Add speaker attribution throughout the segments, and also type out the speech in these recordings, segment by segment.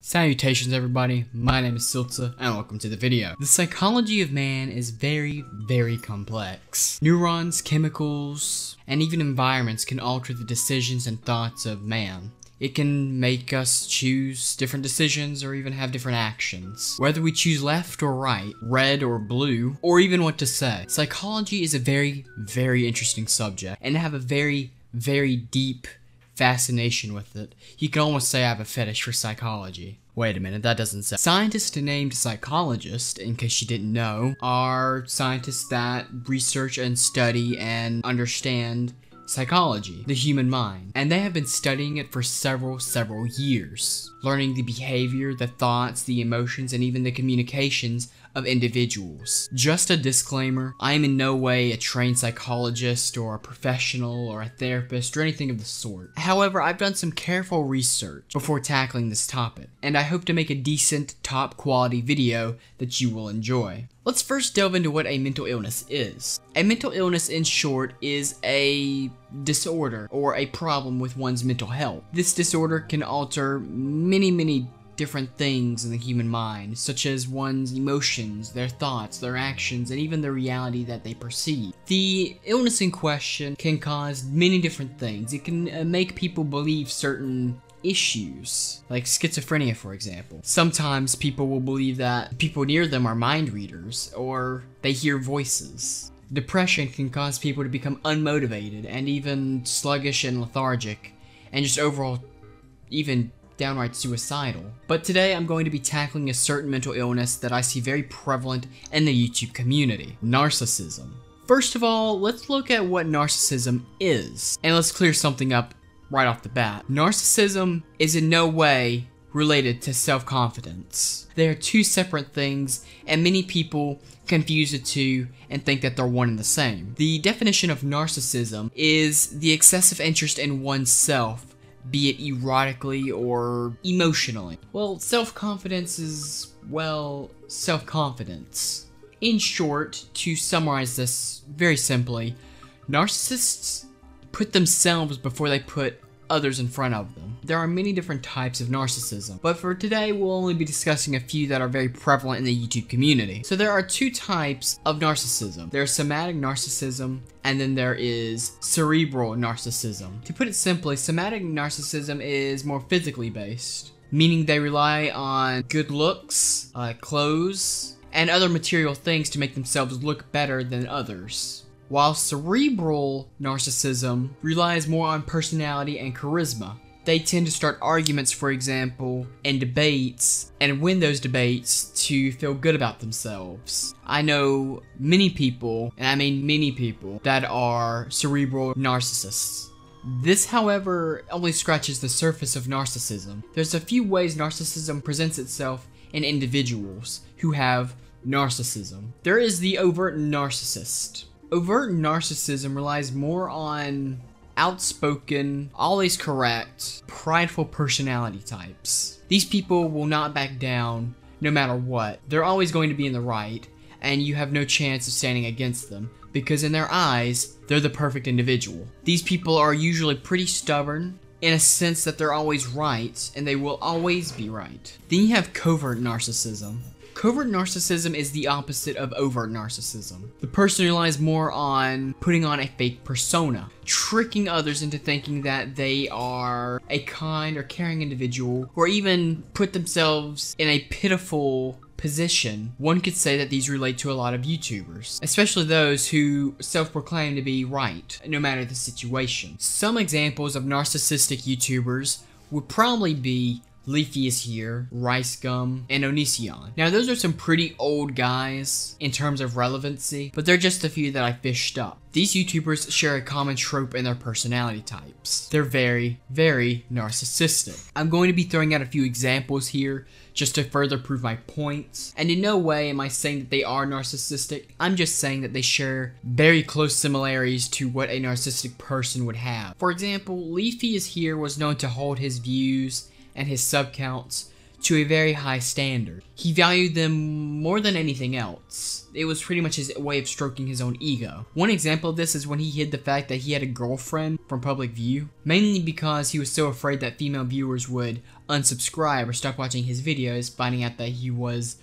Speaker 1: Salutations everybody, my name is Silta and welcome to the video. The psychology of man is very complex. Neurons, chemicals, and even environments can alter the decisions and thoughts of man. It can make us choose different decisions or even have different actions. Whether we choose left or right, red or blue, or even what to say. Psychology is a very interesting subject and I have a very deep fascination with it. You can almost say I have a fetish for psychology. Wait a minute, that doesn't sound. Scientists named psychologists, in case you didn't know, are scientists that research and study and understand psychology, the human mind. And they have been studying it for several years, learning the behavior, the thoughts, the emotions, and even the communications of individuals. Just a disclaimer, I am in no way a trained psychologist or a professional or a therapist or anything of the sort. However, I've done some careful research before tackling this topic, and I hope to make a decent, top quality video that you will enjoy. Let's first delve into what a mental illness is. A mental illness, in short, is a disorder or a problem with one's mental health. This disorder can alter many different things in the human mind, such as one's emotions, their thoughts, their actions, and even the reality that they perceive. The illness in question can cause many different things. It can make people believe certain issues, like schizophrenia, for example. Sometimes people will believe that people near them are mind readers, or they hear voices. Depression can cause people to become unmotivated and even sluggish and lethargic, and just overall even downright suicidal. But today I'm going to be tackling a certain mental illness that I see very prevalent in the YouTube community: narcissism. First of all, let's look at what narcissism is, and let's clear something up right off the bat. Narcissism is in no way related to self-confidence. They are two separate things, and many people confuse the two and think that they're one and the same. The definition of narcissism is the excessive interest in oneself, be it erotically or emotionally. Well, self-confidence is, well, self-confidence. In short, to summarize this very simply, narcissists put themselves before they put others in front of them. There are many different types of narcissism, but for today we'll only be discussing a few that are very prevalent in the YouTube community. So there are two types of narcissism. There's somatic narcissism, and then there is cerebral narcissism. To put it simply, somatic narcissism is more physically based, meaning they rely on good looks, clothes, and other material things to make themselves look better than others. While cerebral narcissism relies more on personality and charisma. They tend to start arguments, for example, and debates, and win those debates to feel good about themselves. I know many people, and I mean many people, that are cerebral narcissists. This, however, only scratches the surface of narcissism. There's a few ways narcissism presents itself in individuals who have narcissism. There is the overt narcissist. Overt narcissism relies more on outspoken, always correct, prideful personality types. These people will not back down no matter what. They're always going to be in the right, and you have no chance of standing against them, because in their eyes, they're the perfect individual. These people are usually pretty stubborn, in a sense that they're always right, and they will always be right. Then you have covert narcissism. Covert narcissism is the opposite of overt narcissism. The person relies more on putting on a fake persona, tricking others into thinking that they are a kind or caring individual, or even put themselves in a pitiful position. One could say that these relate to a lot of YouTubers, especially those who self-proclaim to be right, no matter the situation. Some examples of narcissistic YouTubers would probably be Leafy is here, Rice Gum, and Onision. Now those are some pretty old guys in terms of relevancy, but they're just a few that I fished up. These YouTubers share a common trope in their personality types. They're very narcissistic. I'm going to be throwing out a few examples here just to further prove my points, and in no way am I saying that they are narcissistic. I'm just saying that they share very close similarities to what a narcissistic person would have. For example, Leafy is here was known to hold his views and his sub counts to a very high standard. He valued them more than anything else. It was pretty much his way of stroking his own ego. One example of this is when he hid the fact that he had a girlfriend from public view, mainly because he was so afraid that female viewers would unsubscribe or stop watching his videos, finding out that he was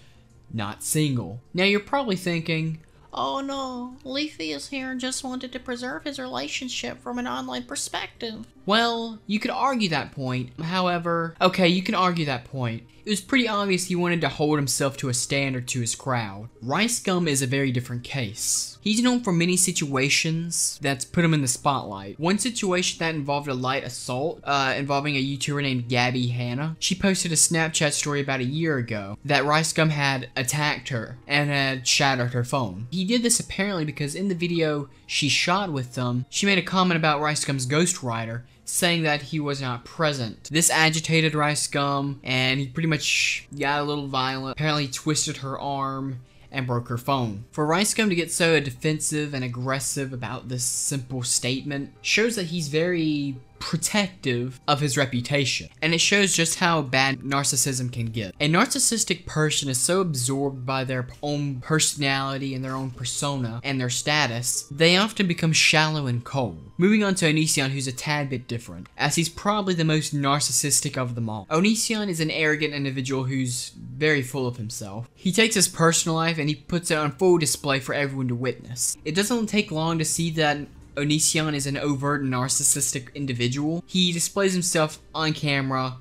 Speaker 1: not single. Now you're probably thinking, oh no, Leafy is here and just wanted to preserve his relationship from an online perspective. Well, you could argue that point. However, okay, you can argue that point. It was pretty obvious he wanted to hold himself to a standard to his crowd. Rice Gum is a very different case. He's known for many situations that's put him in the spotlight. One situation that involved a light assault involving a YouTuber named Gabby Hanna. She posted a Snapchat story about a year ago that Rice Gum had attacked her and had shattered her phone. He did this apparently because in the video she shot with them, she made a comment about Rice Gum's ghostwriter, saying that he was not present. This agitated Rice Gum, and he pretty much got a little violent. Apparently he twisted her arm and broke her phone. For Rice Gum to get so defensive and aggressive about this simple statement shows that he's very protective of his reputation, and it shows just how bad narcissism can get. A narcissistic person is so absorbed by their own personality and their own persona and their status, they often become shallow and cold. Moving on to Onision, who's a tad bit different, as he's probably the most narcissistic of them all. Onision is an arrogant individual who's very full of himself. He takes his personal life and he puts it on full display for everyone to witness. It doesn't take long to see that Onision is an overt narcissistic individual. He displays himself on camera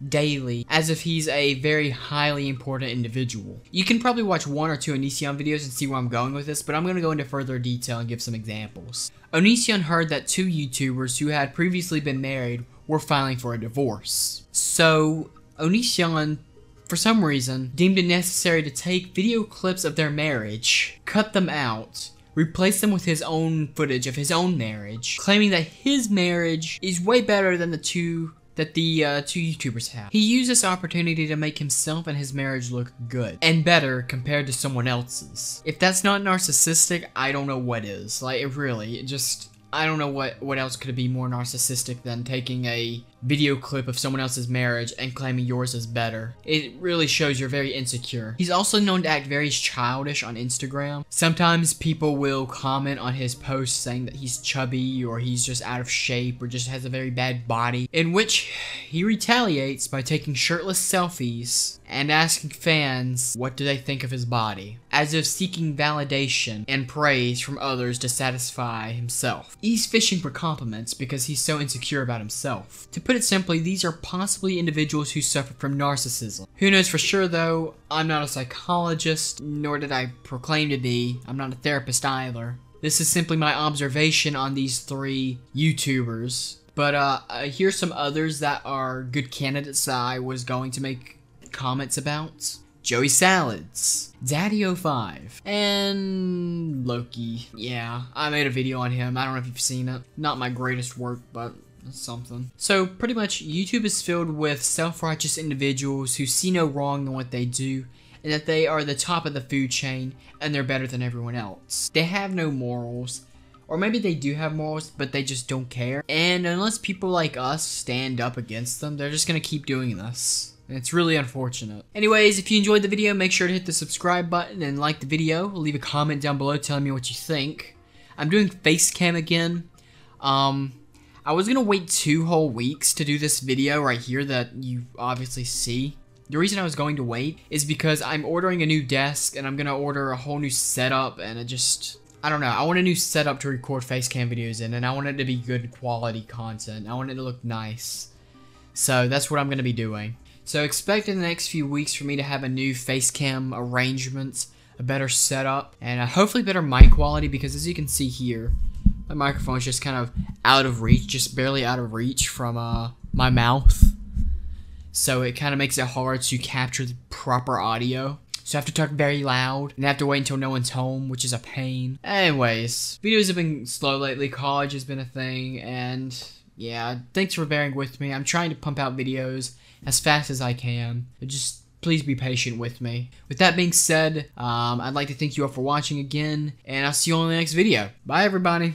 Speaker 1: daily as if he's a very highly important individual. You can probably watch one or two Onision videos and see where I'm going with this, but I'm going to go into further detail and give some examples. Onision heard that two YouTubers who had previously been married were filing for a divorce. So Onision, for some reason, deemed it necessary to take video clips of their marriage, cut them out, replace them with his own footage of his own marriage, claiming that his marriage is way better than the two YouTubers have. He used this opportunity to make himself and his marriage look good and better compared to someone else's. If that's not narcissistic, I don't know what is. Like, I don't know what else could be more narcissistic than taking a video clip of someone else's marriage and claiming yours is better. It really shows you're very insecure. He's also known to act very childish on Instagram. Sometimes people will comment on his posts saying that he's chubby or he's just out of shape or just has a very bad body, in which he retaliates by taking shirtless selfies and asking fans what do they think of his body, as if seeking validation and praise from others to satisfy himself. He's fishing for compliments because he's so insecure about himself. To put it simply, these are possibly individuals who suffer from narcissism. Who knows for sure though? I'm not a psychologist, nor did I proclaim to be. I'm not a therapist either. This is simply my observation on these three YouTubers. But here's some others that are good candidates that I was going to make comments about. Joey Salads, Daddy05, and Loki. Yeah, I made a video on him. I don't know if you've seen it. Not my greatest work, but something. So pretty much YouTube is filled with self-righteous individuals who see no wrong in what they do and that they are the top of the food chain and they're better than everyone else. They have no morals, or maybe they do have morals but they just don't care, and unless people like us stand up against them, they're just gonna keep doing this. And it's really unfortunate. Anyways, if you enjoyed the video, make sure to hit the subscribe button and like the video. Leave a comment down below telling me what you think. I'm doing face cam again. I was gonna wait 2 whole weeks to do this video right here that you obviously see. The reason I was going to wait is because I'm ordering a new desk and I'm gonna order a whole new setup, and I don't know, I want a new setup to record facecam videos in, and I want it to be good quality content. I want it to look nice. So that's what I'm gonna be doing. So expect in the next few weeks for me to have a new facecam arrangement, a better setup, and hopefully better mic quality, because as you can see here, my microphone is just kind of out of reach, just barely out of reach from my mouth. So it kind of makes it hard to capture the proper audio. So I have to talk very loud and I have to wait until no one's home, which is a pain. Anyways, videos have been slow lately, college has been a thing, and yeah, thanks for bearing with me. I'm trying to pump out videos as fast as I can. Just please be patient with me. With that being said, I'd like to thank you all for watching again, and I'll see you all in the next video. Bye everybody.